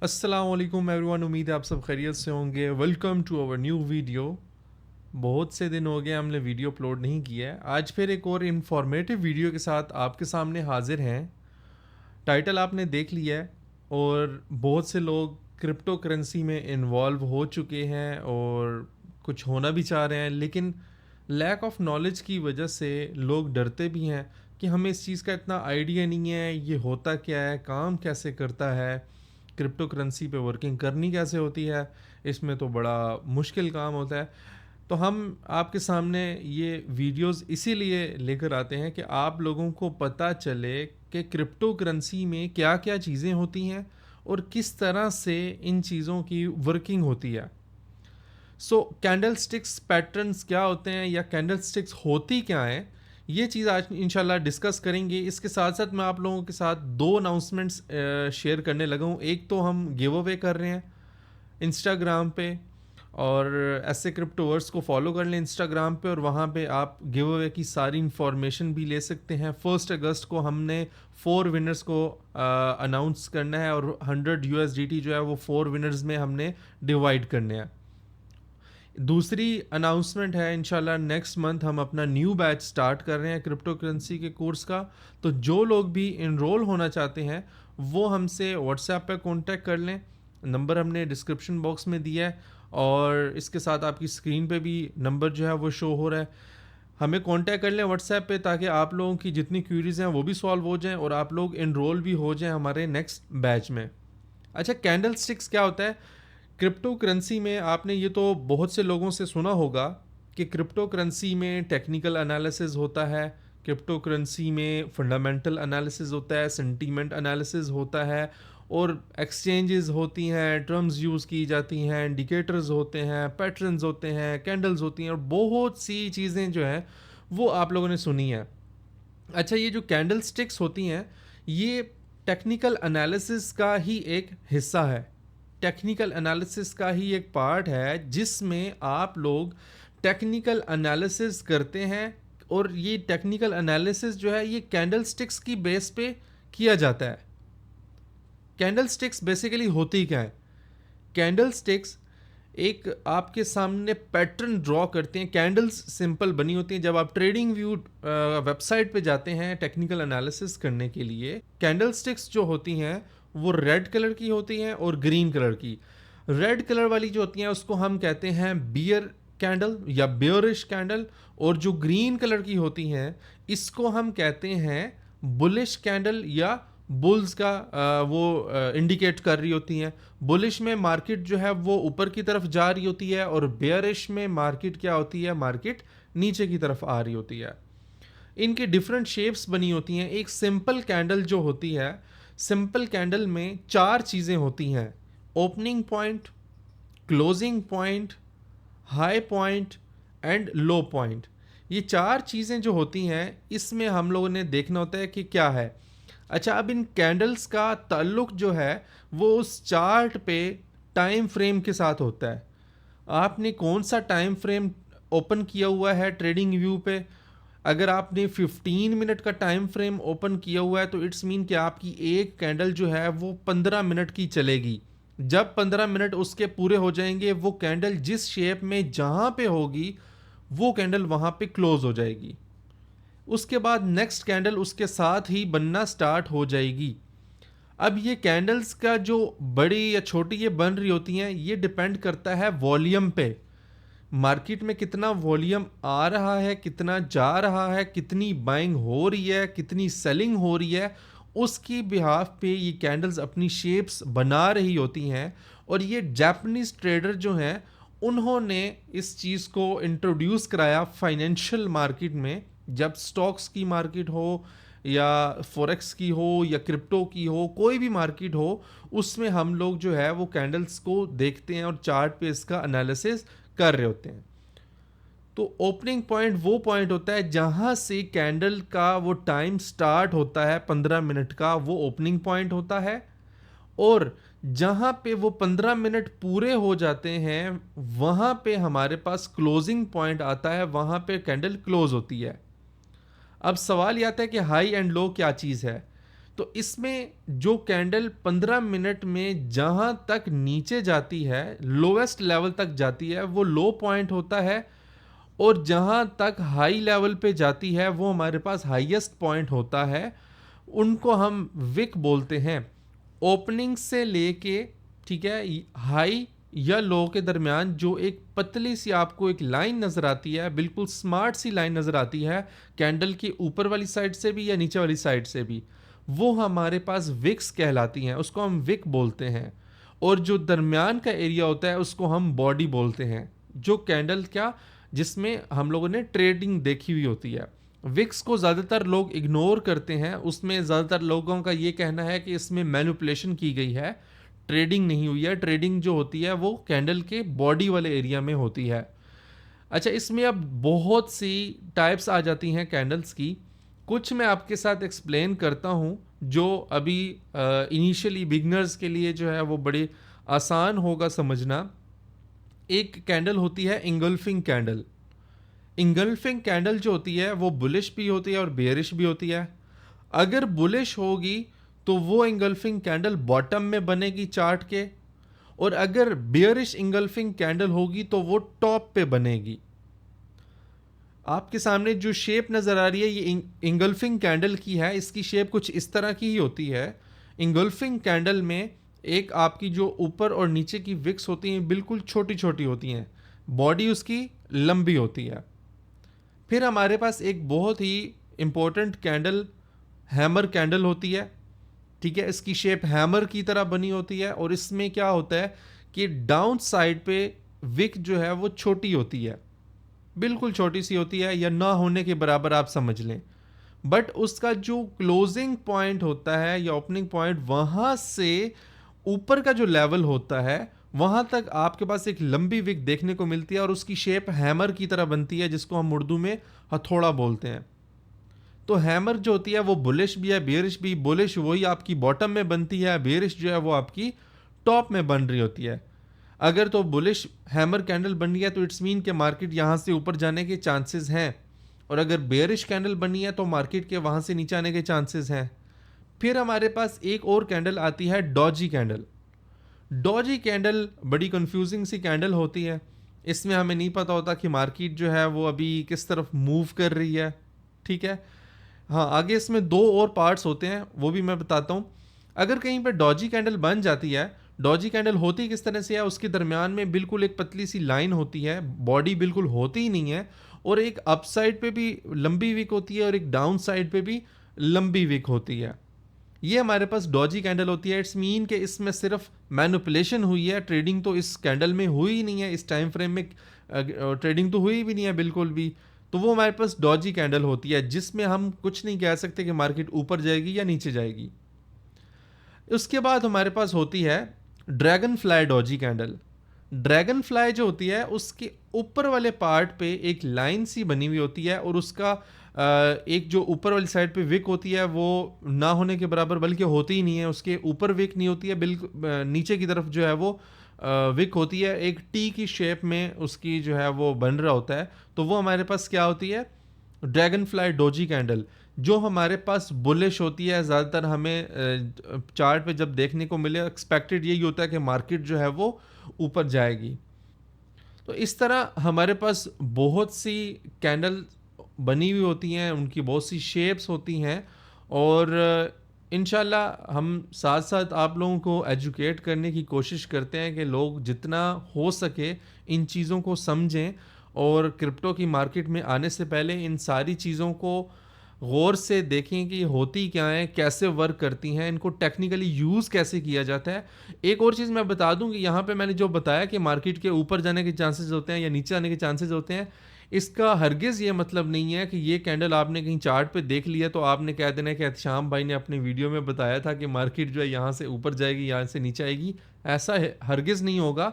अस्सलाम वालेकुम एवरीवन, उम्मीद है आप सब खैरियत से होंगे। Welcome to our new video. बहुत से दिन हो गए हमने वीडियो अपलोड नहीं किया है। आज फिर एक और इन्फॉर्मेटिव वीडियो के साथ आपके सामने हाजिर हैं। टाइटल आपने देख लिया है और बहुत से लोग क्रिप्टो करेंसी में इन्वॉल्व हो चुके हैं और कुछ होना भी चाह रहे हैं, लेकिन लैक ऑफ नॉलेज की वजह से लोग डरते भी हैं कि हमें इस चीज़ का इतना आइडिया नहीं है, ये होता क्या है, काम कैसे करता है, क्रिप्टो करेंसी पे वर्किंग करनी कैसे होती है, इसमें तो बड़ा मुश्किल काम होता है। तो हम आपके सामने ये वीडियोस इसीलिए लेकर आते हैं कि आप लोगों को पता चले कि क्रिप्टो करेंसी में क्या क्या चीज़ें होती हैं और किस तरह से इन चीज़ों की वर्किंग होती है। सो कैंडल स्टिक्स पैटर्न्स क्या होते हैं या कैंडल स्टिक्स होती क्या है, ये चीज़ आज इंशाल्लाह डिस्कस करेंगे। इसके साथ साथ मैं आप लोगों के साथ दो अनाउंसमेंट्स शेयर करने लगा हूँ। एक तो हम गिव अवे कर रहे हैं इंस्टाग्राम पे, और ऐसे क्रिप्टोवर्स को फॉलो कर लें इंस्टाग्राम पे, और वहाँ पे आप गिव अवे की सारी इन्फॉर्मेशन भी ले सकते हैं। 1 अगस्त को हमने 4 विनर्स को अनाउंस करना है और 100 USDT जो है वो 4 विनर्स में हमने डिवाइड करने हैं। दूसरी अनाउंसमेंट है, इंशाल्लाह नेक्स्ट मंथ हम अपना न्यू बैच स्टार्ट कर रहे हैं क्रिप्टो करेंसी के कोर्स का। तो जो लोग भी इनरोल होना चाहते हैं वो हमसे व्हाट्सएप पे कांटेक्ट कर लें। नंबर हमने डिस्क्रिप्शन बॉक्स में दिया है और इसके साथ आपकी स्क्रीन पे भी नंबर जो है वो शो हो रहा है। हमें कांटेक्ट कर लें व्हाट्सएप पे, ताकि आप लोगों की जितनी क्यूरीज हैं वो भी सॉल्व हो जाएं और आप लोग इनरोल भी हो जाएं हमारे नेक्स्ट बैच में। अच्छा, कैंडल स्टिक्स क्या होता है? क्रिप्टो करेंसी में आपने ये तो बहुत से लोगों से सुना होगा कि क्रिप्टो करेंसी में टेक्निकल एनालिसिस होता है, क्रिप्टो करेंसी में फंडामेंटल एनालिसिस होता है, सेंटीमेंट एनालिसिस होता है, और एक्सचेंजेस होती हैं, टर्म्स यूज़ की जाती हैं, इंडिकेटर्स होते हैं, पैटर्न्स होते हैं, कैंडल्स होती हैं, और बहुत सी चीज़ें जो हैं वो आप लोगों ने सुनी है। अच्छा, ये जो कैंडल स्टिक्स होती हैं ये टेक्निकल एनालिसिस का ही एक हिस्सा है, टेक्निकल एनालिसिस का ही एक पार्ट है, जिसमें आप लोग टेक्निकल एनालिसिस करते हैं। और ये टेक्निकल एनालिसिस जो है ये कैंडल स्टिक्स की बेस पे किया जाता है। कैंडल स्टिक्स बेसिकली होती क्या है? कैंडल स्टिक्स एक आपके सामने पैटर्न ड्रॉ करते हैं। कैंडल्स सिंपल बनी होती हैं। जब आप ट्रेडिंग व्यू वेबसाइट पे जाते हैं टेक्निकल एनालिसिस करने के लिए, कैंडल स्टिक्स जो होती हैं वो रेड कलर की होती हैं और ग्रीन कलर की। रेड कलर वाली जो होती हैं उसको हम कहते हैं बियर कैंडल या बियरिश कैंडल, और जो ग्रीन कलर की होती हैं इसको हम कहते हैं बुलिश कैंडल या बुल्स का वो इंडिकेट कर रही होती हैं। बुलिश में मार्केट जो है वो ऊपर की तरफ जा रही होती है, और बेयरिश में मार्केट क्या होती है, मार्केट नीचे की तरफ आ रही होती है। इनके डिफरेंट शेप्स बनी होती हैं। एक सिंपल कैंडल जो होती है, सिंपल कैंडल में 4 चीज़ें होती हैं: opening point, closing point, high point and low point. ये 4 चीज़ें जो होती हैं इसमें हम लोगों ने देखना होता है कि क्या है। अच्छा, अब इन कैंडल्स का ताल्लुक जो है वो उस चार्ट पे टाइम फ्रेम के साथ होता है। आपने कौन सा टाइम फ्रेम ओपन किया हुआ है ट्रेडिंग व्यू पे। अगर आपने 15 मिनट का टाइम फ्रेम ओपन किया हुआ है तो इट्स मीन कि आपकी एक कैंडल जो है वो 15 मिनट की चलेगी। जब 15 मिनट उसके पूरे हो जाएंगे, वो कैंडल जिस शेप में जहाँ पे होगी वो कैंडल वहाँ पे क्लोज हो जाएगी। उसके बाद नेक्स्ट कैंडल उसके साथ ही बनना स्टार्ट हो जाएगी। अब ये कैंडल्स का जो बड़ी या छोटी ये बन रही होती हैं ये डिपेंड करता है वॉल्यूम पे। मार्केट में कितना वॉल्यूम आ रहा है, कितना जा रहा है, कितनी बाइंग हो रही है, कितनी सेलिंग हो रही है, उसकी बिहाफ पे ये कैंडल्स अपनी शेप्स बना रही होती हैं। और ये जापानीज ट्रेडर जो हैं उन्होंने इस चीज़ को इंट्रोड्यूस कराया फाइनेंशियल मार्केट में। जब स्टॉक्स की मार्केट हो या फॉरेक्स की हो या क्रिप्टो की हो, कोई भी मार्केट हो, उसमें हम लोग जो है वो कैंडल्स को देखते हैं और चार्ट पे इसका एनालिसिस कर रहे होते हैं। तो ओपनिंग पॉइंट वो पॉइंट होता है जहां से कैंडल का वो टाइम स्टार्ट होता है, 15 मिनट का, वो ओपनिंग पॉइंट होता है। और जहां पे वो 15 मिनट पूरे हो जाते हैं वहां पे हमारे पास क्लोजिंग पॉइंट आता है, वहां पे कैंडल क्लोज होती है। अब सवाल ये आता है कि हाई एंड लो क्या चीज़ है। तो इसमें जो कैंडल 15 मिनट में जहां तक नीचे जाती है, लोएस्ट लेवल तक जाती है, वो लो पॉइंट होता है, और जहां तक हाई लेवल पे जाती है वो हमारे पास हाईएस्ट पॉइंट होता है। उनको हम विक बोलते हैं। ओपनिंग से लेके, ठीक है, हाई या लो के दरमियान जो एक पतली सी आपको एक लाइन नजर आती है, बिल्कुल स्मार्ट सी लाइन नजर आती है, कैंडल के ऊपर वाली साइड से भी या नीचे वाली साइड से भी, वो हमारे पास विक्स कहलाती हैं, उसको हम विक बोलते हैं। और जो दरमियान का एरिया होता है उसको हम बॉडी बोलते हैं, जो कैंडल क्या, जिसमें हम लोगों ने ट्रेडिंग देखी हुई होती है। विक्स को ज़्यादातर लोग इग्नोर करते हैं, उसमें ज़्यादातर लोगों का ये कहना है कि इसमें मैनिपुलेशन की गई है, ट्रेडिंग नहीं हुई है। ट्रेडिंग जो होती है वो कैंडल के बॉडी वाले एरिया में होती है। अच्छा, इसमें अब बहुत सी टाइप्स आ जाती हैं कैंडल्स की। कुछ मैं आपके साथ एक्सप्लेन करता हूँ जो अभी इनिशियली बिगनर्स के लिए जो है वो बड़े आसान होगा समझना। एक कैंडल होती है इंगल्फिंग कैंडल। इंगल्फिंग कैंडल जो होती है वो बुलिश भी होती है और बेयरिश भी होती है। अगर बुलिश होगी तो वो इंगल्फिंग कैंडल बॉटम में बनेगी चार्ट के, और अगर बेयरिश इंगल्फिंग कैंडल होगी तो वो टॉप पे बनेगी। आपके सामने जो शेप नज़र आ रही है ये इंगल्फिंग कैंडल की है। इसकी शेप कुछ इस तरह की ही होती है। इंगल्फिंग कैंडल में एक आपकी जो ऊपर और नीचे की विक्स होती हैं बिल्कुल छोटी छोटी होती हैं, बॉडी उसकी लंबी होती है। फिर हमारे पास एक बहुत ही इंपॉर्टेंट कैंडल हैमर कैंडल होती है, ठीक है। इसकी शेप हैमर की तरह बनी होती है, और इसमें क्या होता है कि डाउन साइड पे विक जो है वो छोटी होती है, बिल्कुल छोटी सी होती है, या ना होने के बराबर आप समझ लें। बट उसका जो क्लोजिंग पॉइंट होता है या ओपनिंग पॉइंट, वहां से ऊपर का जो लेवल होता है वहां तक आपके पास एक लंबी विक देखने को मिलती है, और उसकी शेप हैमर की तरह बनती है, जिसको हम उर्दू में हथौड़ा बोलते हैं। तो हैमर जो होती है वो बुलिश भी है बेयरिश भी। बुलिश वही आपकी बॉटम में बनती है, बेयरिश जो है वो आपकी टॉप में बन रही होती है। अगर तो बुलिश हैमर कैंडल बन रही है तो इट्स मीन के मार्केट यहाँ से ऊपर जाने के चांसेस हैं, और अगर बेयरिश कैंडल बनी है तो मार्केट के वहाँ से नीचे आने के चांसेस हैं। फिर हमारे पास एक और कैंडल आती है डॉजी कैंडल। डॉजी कैंडल बड़ी कंफ्यूजिंग सी कैंडल होती है। इसमें हमें नहीं पता होता कि मार्केट जो है वो अभी किस तरफ मूव कर रही है, ठीक है। हाँ, आगे इसमें दो और पार्ट्स होते हैं, वो भी मैं बताता हूँ। अगर कहीं पे डॉजी कैंडल बन जाती है, डॉजी कैंडल होती किस तरह से है, उसके दरमियान में बिल्कुल एक पतली सी लाइन होती है, बॉडी बिल्कुल होती ही नहीं है, और एक अप साइड पे भी लंबी विक होती है और एक डाउन साइड पे भी लंबी विक होती है। ये हमारे पास डॉजी कैंडल होती है। इट्स मीन कि इसमें सिर्फ मैनिपुलेशन हुई है, ट्रेडिंग तो इस कैंडल में हुई ही नहीं है, इस टाइम फ्रेम में ट्रेडिंग तो हुई भी नहीं है बिल्कुल भी। तो वो हमारे पास डॉजी कैंडल होती है, जिसमें हम कुछ नहीं कह सकते कि मार्केट ऊपर जाएगी या नीचे जाएगी। उसके बाद हमारे पास होती है dragon fly Doge candle. Dragon fly जो होती है उसके ऊपर वाले पार्ट पे एक लाइन सी बनी हुई होती है, और उसका एक जो ऊपर वाली साइड पे विक होती है वो ना होने के बराबर, बल्कि होती ही नहीं है, उसके ऊपर विक नहीं होती है, बिल्कुल नीचे की तरफ जो है वो विक होती है, एक टी की शेप में उसकी जो है वो बन रहा होता है। तो वो हमारे पास क्या होती है, ड्रैगन फ्लाई डोजी कैंडल, जो हमारे पास बुलिश होती है। ज़्यादातर हमें चार्ट पे जब देखने को मिले, एक्सपेक्टेड यही होता है कि मार्केट जो है वो ऊपर जाएगी। तो इस तरह हमारे पास बहुत सी कैंडल बनी हुई होती हैं, उनकी बहुत सी शेप्स होती हैं, और इंशाल्लाह हम साथ साथ आप लोगों को एजुकेट करने की कोशिश करते हैं कि लोग जितना हो सके इन चीज़ों को समझें, और क्रिप्टो की मार्केट में आने से पहले इन सारी चीज़ों को गौर से देखें कि होती क्या हैं, कैसे वर्क करती हैं, इनको टेक्निकली यूज़ कैसे किया जाता है। एक और चीज़ मैं बता दूं कि यहाँ पे मैंने जो बताया कि मार्केट के ऊपर जाने के चांसेस होते हैं या नीचे आने के चांसेस होते हैं, इसका हरगिज़ ये मतलब नहीं है कि ये कैंडल आपने कहीं चार्ट पे देख लिया तो आपने कह देना कि एहतशाम भाई ने अपने वीडियो में बताया था कि मार्केट जो है यहाँ से ऊपर जाएगी, यहाँ से नीचे आएगी। ऐसा हरगिज़ नहीं होगा।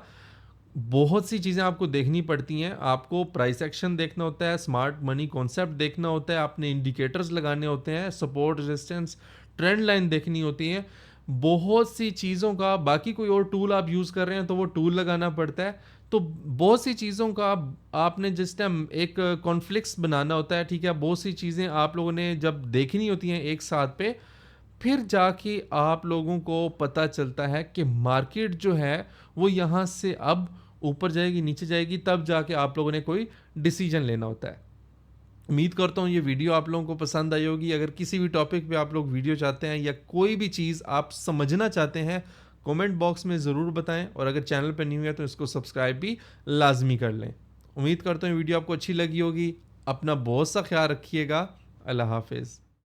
बहुत सी चीज़ें आपको देखनी पड़ती हैं। आपको प्राइस एक्शन देखना होता है, स्मार्ट मनी कॉन्सेप्ट देखना होता है, आपने इंडिकेटर्स लगाने होते हैं, सपोर्ट रेजिस्टेंस ट्रेंड लाइन देखनी होती है, बहुत सी चीज़ों का। बाकी कोई और टूल आप यूज़ कर रहे हैं तो वो टूल लगाना पड़ता है। तो बहुत सी चीज़ों का आपने जिस टाइम एक कॉन्फ्लिक्ट्स बनाना होता है, ठीक है, बहुत सी चीज़ें आप लोगों ने जब देखनी होती हैं एक साथ पे, फिर जाके आप लोगों को पता चलता है कि मार्केट जो है वो यहाँ से अब ऊपर जाएगी, नीचे जाएगी, तब जाके आप लोगों ने कोई डिसीजन लेना होता है। उम्मीद करता हूँ ये वीडियो आप लोगों को पसंद आई होगी। अगर किसी भी टॉपिक पे आप लोग वीडियो चाहते हैं या कोई भी चीज़ आप समझना चाहते हैं, कमेंट बॉक्स में ज़रूर बताएं, और अगर चैनल पर न्यू है तो इसको सब्सक्राइब भी लाजमी कर लें। उम्मीद करता हूँ वीडियो आपको अच्छी लगी होगी। अपना बहुत सा ख्याल रखिएगा। अल्लाह हाफिज़।